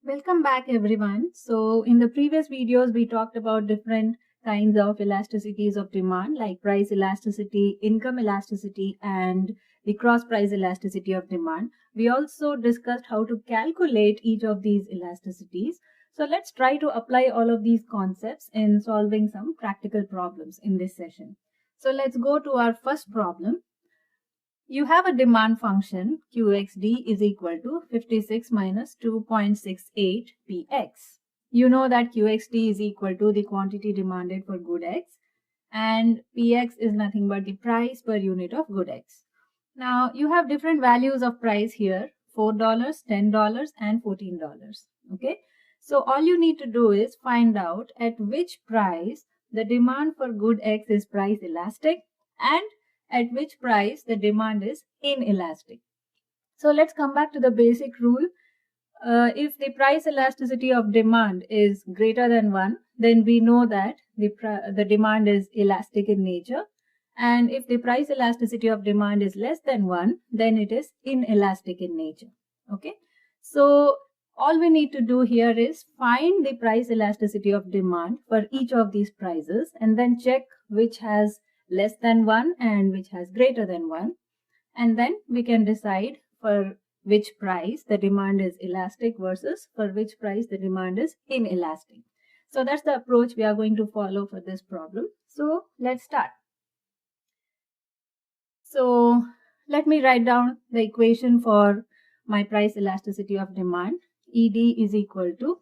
Welcome back everyone. So in the previous videos we talked about different kinds of elasticities of demand like price elasticity, income elasticity and the cross price elasticity of demand. We also discussed how to calculate each of these elasticities. So let's try to apply all of these concepts in solving some practical problems in this session. So let's go to our first problem. You have a demand function qxd is equal to 56 minus 2.68 px. You know that qxd is equal to the quantity demanded for good x and px is nothing but the price per unit of good x. Now you have different values of price here, $4, $10 and $14. Okay. So all you need to do is find out at which price the demand for good x is price elastic and at which price the demand is inelastic. So let's come back to the basic rule. If the price elasticity of demand is greater than 1, then we know that the demand is elastic in nature. And if the price elasticity of demand is less than 1, then it is inelastic in nature. Okay. So all we need to do here is find the price elasticity of demand for each of these prices and then check which has less than 1 and which has greater than 1. And then we can decide for which price the demand is elastic versus for which price the demand is inelastic. So that's the approach we are going to follow for this problem. So let's start. So let me write down the equation for my price elasticity of demand. ED is equal to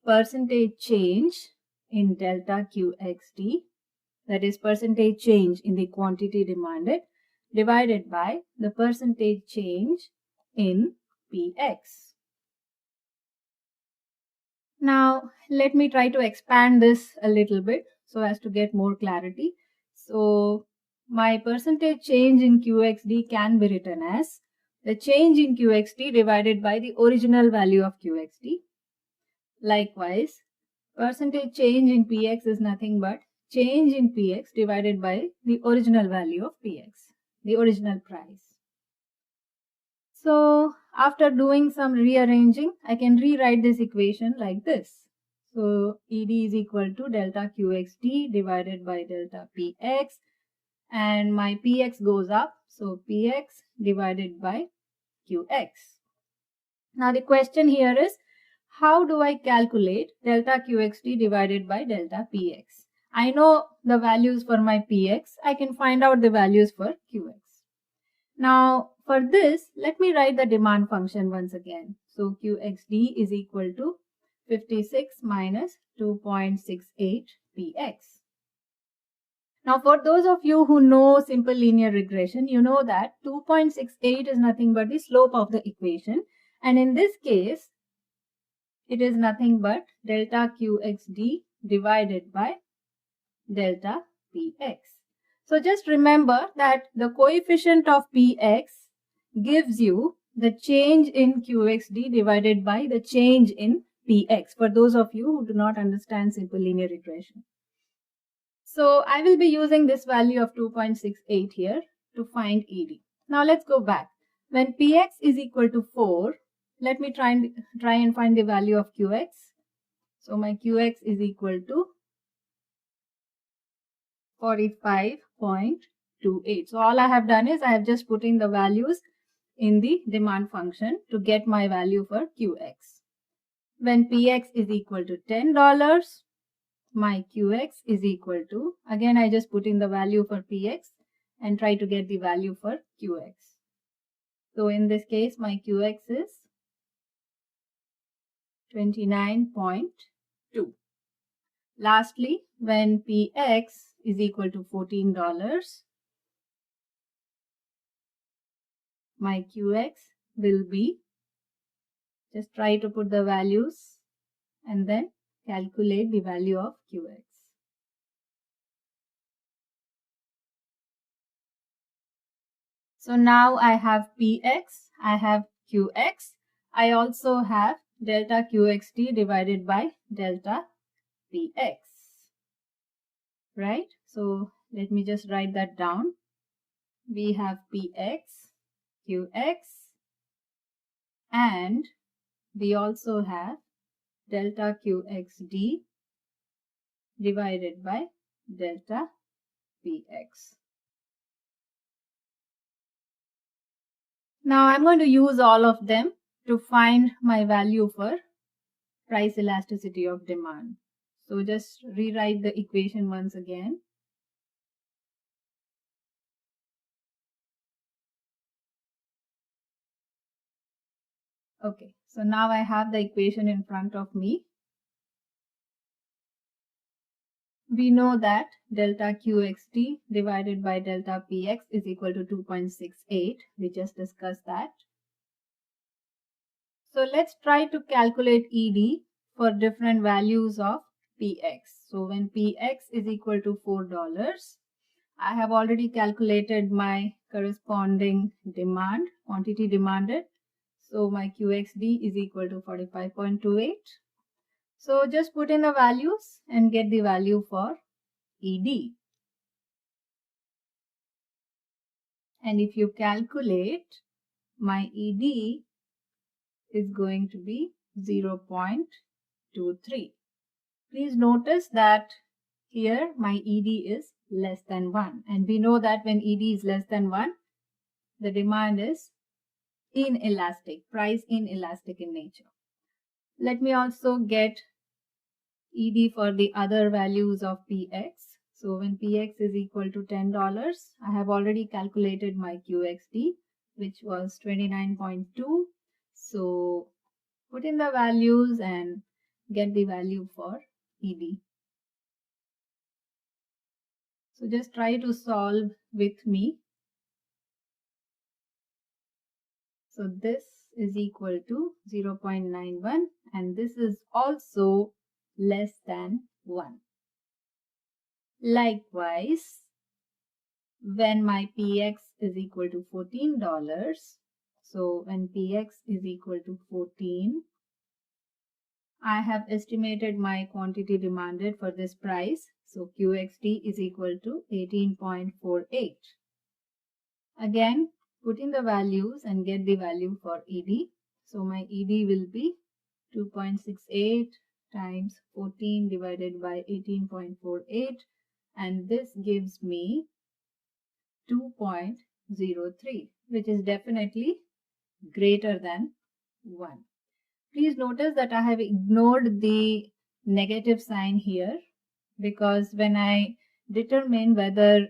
percentage change in delta QXD, that is percentage change in the quantity demanded, divided by the percentage change in PX. Now, let me try to expand this a little bit so as to get more clarity. So, my percentage change in QXD can be written as the change in QXD divided by the original value of QXD. Likewise, percentage change in PX is nothing but change in PX divided by the original value of PX, the original price. So after doing some rearranging, I can rewrite this equation like this. So ED is equal to delta QXD divided by delta PX, and my PX goes up, so PX divided by QX. Now the question here is, how do I calculate delta QXD divided by delta PX? I know the values for my PX. I can find out the values for QX. Now, for this, let me write the demand function once again. So, QXD is equal to 56 minus 2.68 PX. Now, for those of you who know simple linear regression, you know that 2.68 is nothing but the slope of the equation. And in this case, it is nothing but delta QXD divided by delta PX. So just remember that the coefficient of Px gives you the change in Qxd divided by the change in Px, for those of you who do not understand simple linear regression. So I will be using this value of 2.68 here to find ED. Now let's go back. When Px is equal to 4, let me try and find the value of Qx. So my Qx is equal to 45.28. So all I have done is I have just put in the values in the demand function to get my value for QX. When PX is equal to $10, my QX is equal to, again I just put in the value for PX and try to get the value for QX. So in this case my QX is 29.2. Lastly, when PX is equal to $14, my QX will be, just try to put the values and then calculate the value of QX. So now I have PX, I have QX, I also have delta QXD divided by delta PX. Right? So let me just write that down. We have PX, QX, and we also have delta QXD divided by delta PX. Now I'm going to use all of them to find my value for price elasticity of demand. So just rewrite the equation once again. Okay, so now I have the equation in front of me. We know that delta QXD divided by delta PX is equal to 2.68. We just discussed that. So let's try to calculate ED for different values of PX. So when PX is equal to $4, I have already calculated my corresponding demand, quantity demanded. So my QXD is equal to 45.28. So just put in the values and get the value for ED. And if you calculate, my ED is going to be 0.23. Please notice that here my ED is less than 1. And we know that when ED is less than 1, the demand is inelastic, price inelastic in nature. Let me also get ED for the other values of PX. So when PX is equal to $10, I have already calculated my QXD, which was 29.2. So put in the values and get the value for ED. So just try to solve with me. So this is equal to 0.91 and this is also less than 1. Likewise, when my PX is equal to $14, so when PX is equal to 14, I have estimated my quantity demanded for this price. So QXD is equal to 18.48. Again, put in the values and get the value for ED. So my ED will be 2.68 times 14 divided by 18.48 and this gives me 2.03, which is definitely greater than 1. Please notice that I have ignored the negative sign here because when I determine whether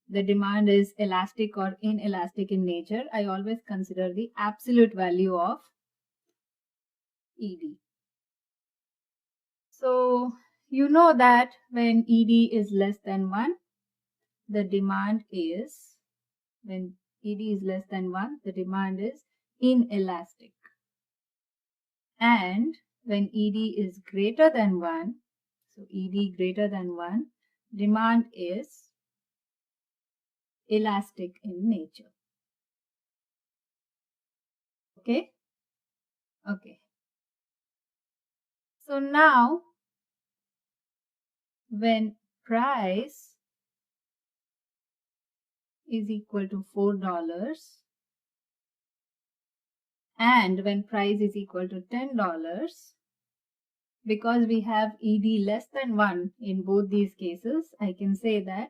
the demand is elastic or inelastic in nature, I always consider the absolute value of ED. So you know that when ED is less than 1, the demand is, when ED is less than 1, the demand is inelastic. And when ED is greater than 1, so ED greater than 1, demand is elastic in nature. Okay? Okay. So now, when price is equal to $4 and when price is equal to $10, because we have ED less than 1 in both these cases, I can say that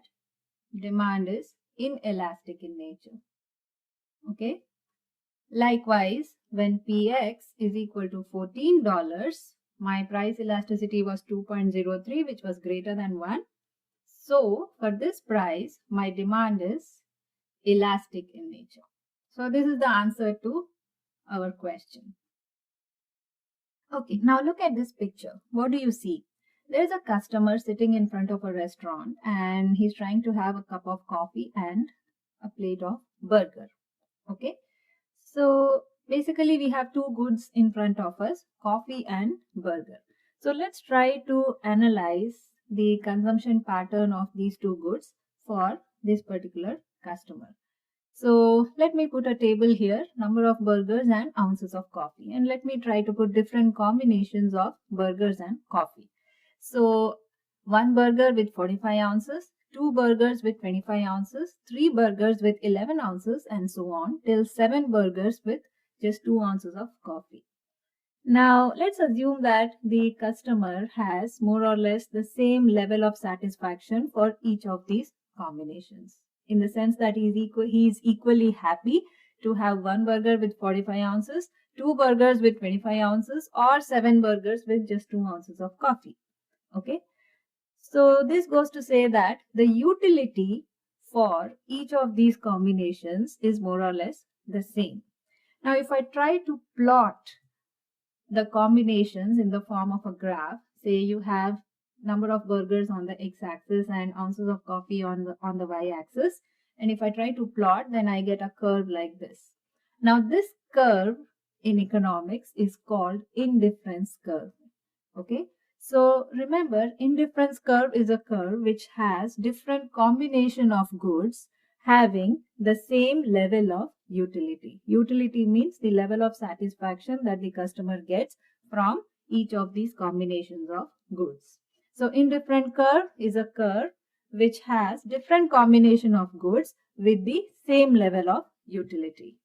demand is inelastic in nature. Okay. Likewise, when PX is equal to $14, my price elasticity was 2.03, which was greater than 1. So for this price, my demand is elastic in nature. So this is the answer to our question. Okay, now look at this picture. What do you see? There's a customer sitting in front of a restaurant and he's trying to have a cup of coffee and a plate of burger. Okay, so basically we have two goods in front of us, coffee and burger. So let's try to analyze the consumption pattern of these two goods for this particular customer. So let me put a table here, number of burgers and ounces of coffee. And let me try to put different combinations of burgers and coffee. So one burger with 45 ounces, two burgers with 25 ounces, three burgers with 11 ounces and so on till 7 burgers with just 2 ounces of coffee. Now, let's assume that the customer has more or less the same level of satisfaction for each of these combinations, in the sense that he's equally happy to have one burger with 45 ounces, two burgers with 25 ounces, or seven burgers with just 2 ounces of coffee. Okay. So this goes to say that the utility for each of these combinations is more or less the same. Now, if I try to plot the combinations in the form of a graph, say you have number of burgers on the x-axis and ounces of coffee on the y-axis, and if I try to plot, then I get a curve like this. Now, this curve in economics is called indifference curve. Okay. So remember, indifference curve is a curve which has different combination of goods having the same level of utility. Utility means the level of satisfaction that the customer gets from each of these combinations of goods. So indifferent curve is a curve which has different combination of goods with the same level of utility.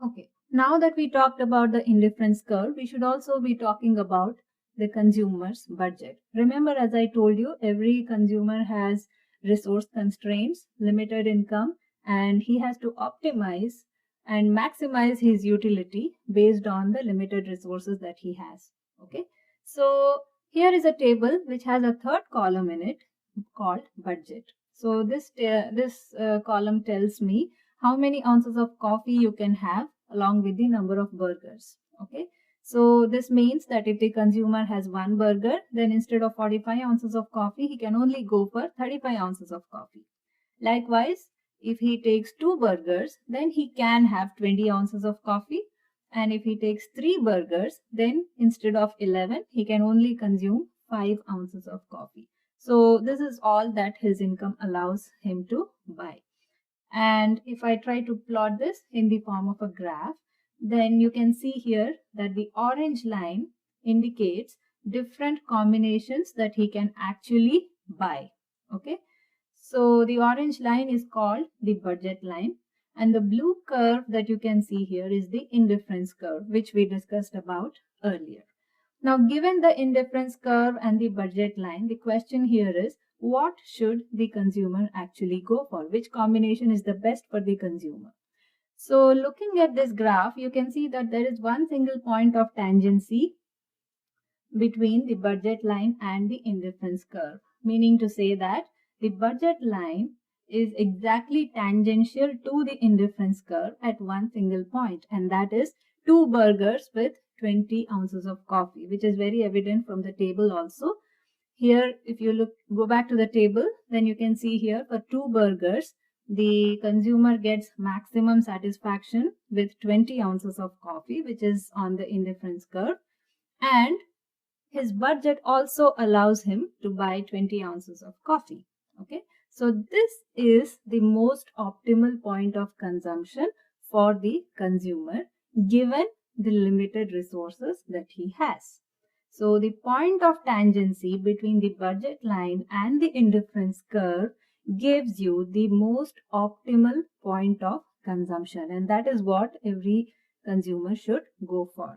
Okay. Now that we talked about the indifference curve, we should also be talking about the consumer's budget. Remember, as I told you, every consumer has resource constraints, limited income, and he has to optimize and maximize his utility based on the limited resources that he has. Okay. So here is a table which has a third column in it called budget. So this column tells me how many ounces of coffee you can have along with the number of burgers. Okay. So this means that if the consumer has one burger, then instead of 45 ounces of coffee, he can only go for 35 ounces of coffee. Likewise, if he takes two burgers, then he can have 20 ounces of coffee. And if he takes three burgers, then instead of 11, he can only consume 5 ounces of coffee. So this is all that his income allows him to buy. And if I try to plot this in the form of a graph, then you can see here that the orange line indicates different combinations that he can actually buy. Okay. So the orange line is called the budget line, and the blue curve that you can see here is the indifference curve, which we discussed about earlier. Now, given the indifference curve and the budget line, the question here is, what should the consumer actually go for? Which combination is the best for the consumer? So looking at this graph, you can see that there is one single point of tangency between the budget line and the indifference curve, meaning to say that the budget line is exactly tangential to the indifference curve at one single point, and that is two burgers with 20 ounces of coffee, which is very evident from the table also. Here, if you go back to the table, then you can see here for two burgers, the consumer gets maximum satisfaction with 20 ounces of coffee, which is on the indifference curve, and his budget also allows him to buy 20 ounces of coffee. Okay, so this is the most optimal point of consumption for the consumer given the limited resources that he has. So the point of tangency between the budget line and the indifference curve gives you the most optimal point of consumption, and that is what every consumer should go for.